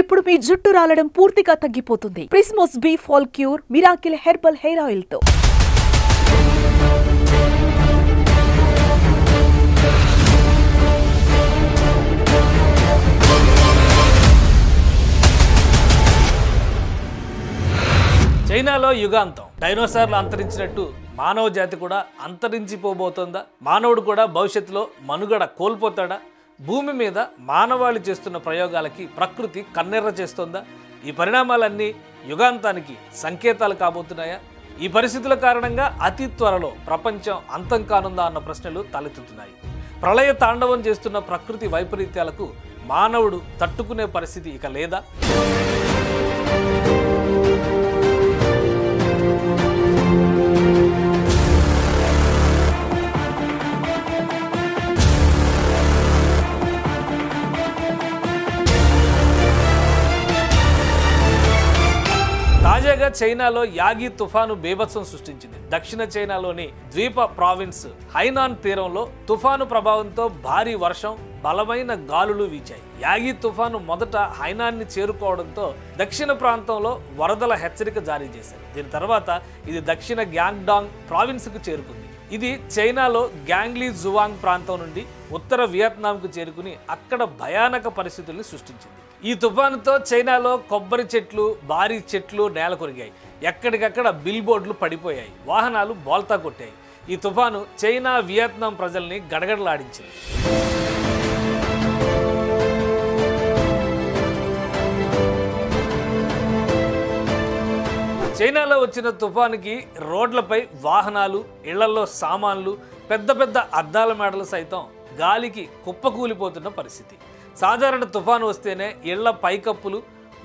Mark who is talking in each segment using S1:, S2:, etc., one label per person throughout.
S1: ఇప్పుడు మీ జుట్టు రాలడం పూర్తిగా తగ్గిపోతుంది. ప్రిస్మోస్ బీ fall cure miracle herbal hair oil తో.
S2: చైనాలో యుగాంతం. డైనోసార్లు అంతరించినట్టు మానవ జాతి కూడా అంతరించిపోబోతోందా? మానవుడు కూడా భవిష్యత్తులో మనుగడ కోల్పోతాడా? భూమి మీద మానవాళి చేస్తున్న ప్రయోగాలకి ప్రకృతి కన్నెర్ర చేస్తోందా? ఈ పరిణామాలన్నీ యుగాంతానికి సంకేతాలు కాబోతున్నాయా? ఈ పరిస్థితుల కారణంగా అతి త్వరలో ప్రపంచం అంతం కానుందా అన్న ప్రశ్నలు తలెత్తుతున్నాయి. ప్రళయ తాండవం చేస్తున్న ప్రకృతి వైపరీత్యాలకు మానవుడు తట్టుకునే పరిస్థితి ఇక లేదా? తాజాగా చైనాలో యాగి తుఫాను బీభత్సం సృష్టించింది. దక్షిణ చైనాలోని ద్వీప ప్రావిన్స్ హైనాన్ తీరంలో తుఫాను ప్రభావంతో భారీ వర్షం, బలమైన గాలులు వీచాయి. యాగి తుఫాను మొదట హైనాన్ని చేరుకోవడంతో దక్షిణ ప్రాంతంలో వరదల హెచ్చరిక జారీ చేశారు. దీని తర్వాత ఇది దక్షిణ గ్యాంగ్డాంగ్ ప్రావిన్స్కు చేరుకుంది. ఇది చైనాలో గ్యాంగ్లీ జువాంగ్ ప్రాంతం నుండి ఉత్తర వియత్నాంకు చేరుకుని అక్కడ భయానక పరిస్థితుల్ని సృష్టించింది. ఈ తుఫానుతో చైనాలో కొబ్బరి చెట్లు, భారీ చెట్లు నేల కొరిగాయి. ఎక్కడికక్కడ బిల్ బోర్డులు పడిపోయాయి, వాహనాలు బోల్తా కొట్టాయి. ఈ తుఫాను చైనా, వియత్నాం ప్రజల్ని గడగడలాడించింది. చైనాలో వచ్చిన తుఫానుకి రోడ్లపై వాహనాలు, ఇళ్లలో సామాన్లు, పెద్ద పెద్ద అద్దాల మేడలు సైతం గాలికి కుప్పకూలిపోతున్న పరిస్థితి. సాధారణ తుఫాను వస్తేనే ఇళ్ల పైకప్పులు,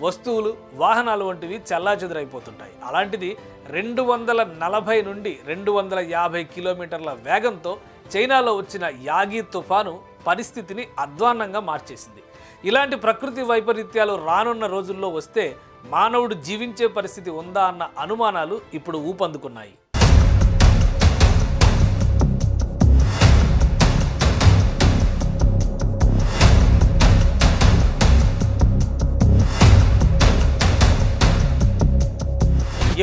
S2: వస్తువులు, వాహనాలు వంటివి చెల్లాచెదురైపోతుంటాయి. అలాంటిది 240 నుండి 250 కిలోమీటర్ల వేగంతో చైనాలో వచ్చిన యాగి తుఫాను పరిస్థితిని అధ్వాన్నంగా మార్చేసింది. ఇలాంటి ప్రకృతి వైపరీత్యాలు రానున్న రోజుల్లో వస్తే మానవుడు జీవించే పరిస్థితి ఉందా అన్న అనుమానాలు ఇప్పుడు ఊపందుకున్నాయి.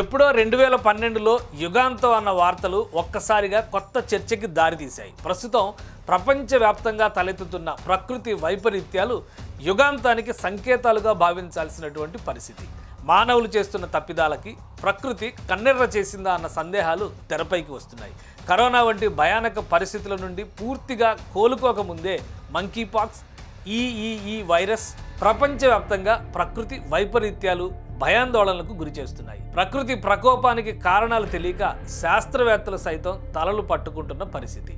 S2: ఎప్పుడో 2012లో యుగాంతం అన్న వార్తలు ఒక్కసారిగా కొత్త చర్చకి దారితీశాయి. ప్రస్తుతం ప్రపంచవ్యాప్తంగా తలెత్తుతున్న ప్రకృతి వైపరీత్యాలు యుగాంతానికి సంకేతాలుగా భావించాల్సినటువంటి పరిస్థితి. మానవులు చేస్తున్న తప్పిదాలకి ప్రకృతి కన్నెర్ర చేసిందా అన్న సందేహాలు తెరపైకి వస్తున్నాయి. కరోనా వంటి భయానక పరిస్థితుల నుండి పూర్తిగా కోలుకోకముందే మంకీపాక్స్, ఈ వైరస్ ప్రపంచవ్యాప్తంగా ప్రకృతి వైపరీత్యాలు భయాందోళనలకు గురి చేస్తున్నాయి. ప్రకృతి ప్రకోపానికి కారణాలు తెలియక శాస్త్రవేత్తలు సైతం తలలు పట్టుకుంటున్న పరిస్థితి.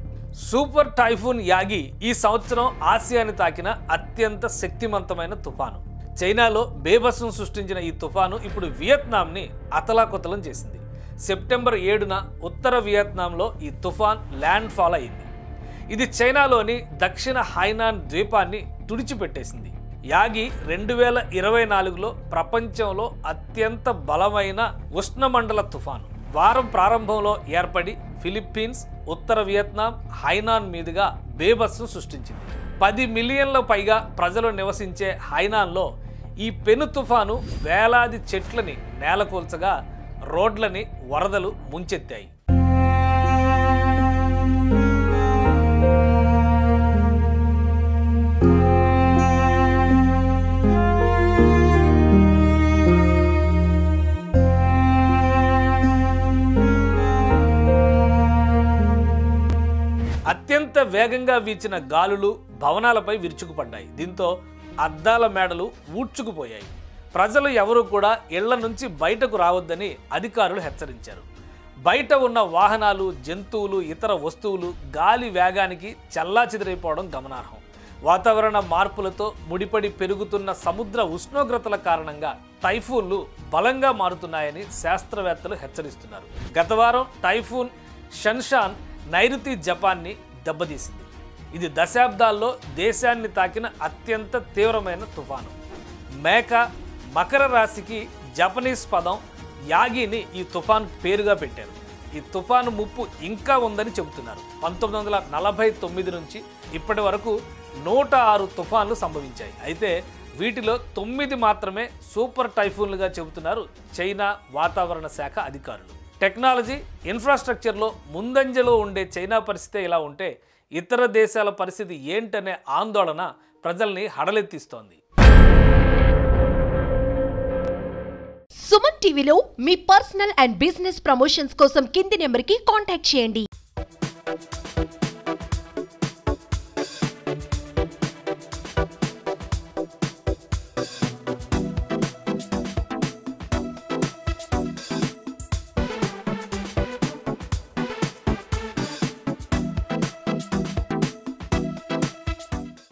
S2: సూపర్ టైఫూన్ యాగి ఈ సంవత్సరం ఆసియాని తాకిన అత్యంత శక్తివంతమైన తుఫాను. చైనాలో బేభత్సం సృష్టించిన ఈ తుఫాను ఇప్పుడు వియత్నాంని అతలాకుతలం చేసింది. సెప్టెంబర్ 7న ఉత్తర వియత్నాంలో ఈ తుఫాన్ ల్యాండ్ ఫాల్ అయింది. ఇది చైనాలోని దక్షిణ హైనాన్ ద్వీపాన్ని తుడిచిపెట్టేసింది. యాగి 2024లో ప్రపంచంలో అత్యంత బలమైన ఉష్ణమండల తుఫాను. వారం ప్రారంభంలో ఏర్పడి ఫిలిప్పీన్స్, ఉత్తర వియత్నాం, హైనాన్ మీదుగా బేభత్సం సృష్టించింది. 10 మిలియన్ల పైగా ప్రజలు నివసించే హైనాన్లో ఈ పెను తుఫాను వేలాది చెట్లని నేలకూల్చగా రోడ్లని వరదలు ముంచెత్తాయి. అత్యంత వేగంగా వీచిన గాలులు భవనాలపై విరుచుకుపడ్డాయి. దీంతో అద్దాల మేడలు ఊడ్చుకుపోయాయి. ప్రజలు ఎవరూ కూడా ఇళ్ల నుంచి బయటకు రావద్దని అధికారులు హెచ్చరించారు. బయట ఉన్న వాహనాలు, జంతువులు, ఇతర వస్తువులు గాలి వేగానికి చెల్లాచెదిరైపోవడం గమనార్హం. వాతావరణ మార్పులతో ముడిపడి పెరుగుతున్న సముద్ర ఉష్ణోగ్రతల కారణంగా టైఫూన్లు బలంగా మారుతున్నాయని శాస్త్రవేత్తలు హెచ్చరిస్తున్నారు. గత వారం టైఫూన్ షన్షాన్ నైరుతి జపాన్ని దెబ్బతీసింది. ఇది దశాబ్దాల్లో దేశాన్ని తాకిన అత్యంత తీవ్రమైన తుఫాను. మేక మకర రాశికి జపనీస్ పదం యాగిని ఈ తుఫాన్ పేరుగా పెట్టారు. ఈ తుఫాను ముప్పు ఇంకా ఉందని చెబుతున్నారు. 1949 నుంచి ఇప్పటి వరకు 106 తుఫాన్లు సంభవించాయి. అయితే వీటిలో 9 మాత్రమే సూపర్ టైఫూన్లుగా చెబుతున్నారు చైనా వాతావరణ శాఖ అధికారులు. టెక్నాలజీ, ఇన్ఫ్రాస్ట్రక్చర్లో ముందంజలో ఉండే చైనా పరిస్థితే ఇలా ఉంటే ఇతర దేశాల పరిస్థితి ఏంటనే ఆందోళన ప్రజల్ని హడలెత్తిస్తోంది.
S3: సుమన్ టీవీలో మీ పర్సనల్ అండ్ బిజినెస్ ప్రమోషన్స్ కోసం కింది నెంబర్కి కాంటాక్ట్ చేయండి.